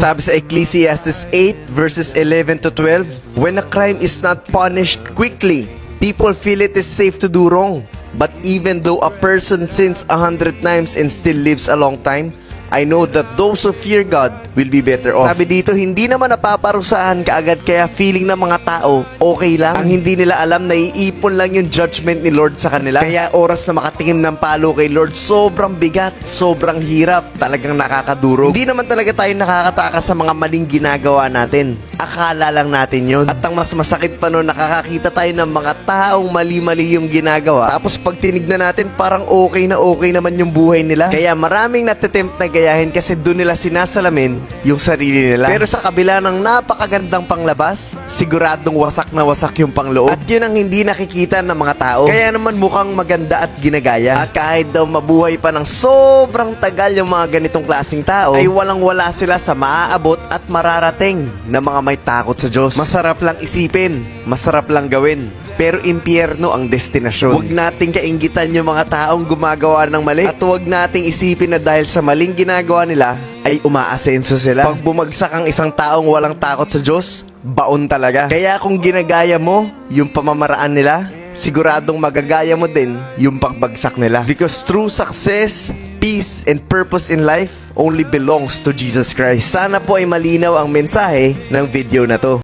Sabi sa Ecclesiastes 8 verses 11 to 12, when a crime is not punished quickly, people feel it is safe to do wrong. But even though a person sins 100 times and still lives a long time, I know that those who fear God will be better off. Sabi dito, hindi naman napaparusahan kaagad, kaya feeling ng mga tao, okay lang. Ang hindi nila alam, naiipon lang yung judgment ni Lord sa kanila. Kaya oras na makatingin ng palo kay Lord, sobrang bigat, sobrang hirap, talagang nakakadurog. Hindi naman talaga tayo nakakatakas sa mga maling ginagawa natin. Akala lang natin yun. At ang mas masakit pa nun, nakakakita tayo ng mga taong mali-mali yung ginagawa. Tapos pag tinignan natin, parang okay na okay naman yung buhay nila. Kaya maraming natitempt na gayahin kasi doon nila sinasalamin yung sarili nila. Pero sa kabila ng napakagandang panglabas, siguradong wasak na wasak yung pangloob. At yun ang hindi nakikita ng mga tao. Kaya naman mukhang maganda at ginagaya. At kahit daw mabuhay pa ng sobrang tagal yung mga ganitong klaseng tao, ay walang-wala sila sa maaabot at mararating na mga may takot sa Diyos. Masarap lang isipin, masarap lang gawin, pero impyerno ang destinasyon. Huwag nating kainggitan yung mga taong gumagawa ng mali, at huwag nating isipin na dahil sa maling ginagawa nila ay umaasenso sila. Pag bumagsak ang isang taong walang takot sa Diyos, baon talaga. Kaya kung ginagaya mo yung pamamaraan nila, siguradong magagaya mo din yung pagbagsak nila. Because true success, peace, and purpose in life only belongs to Jesus Christ. Sana po ay malinaw ang mensahe ng video na to.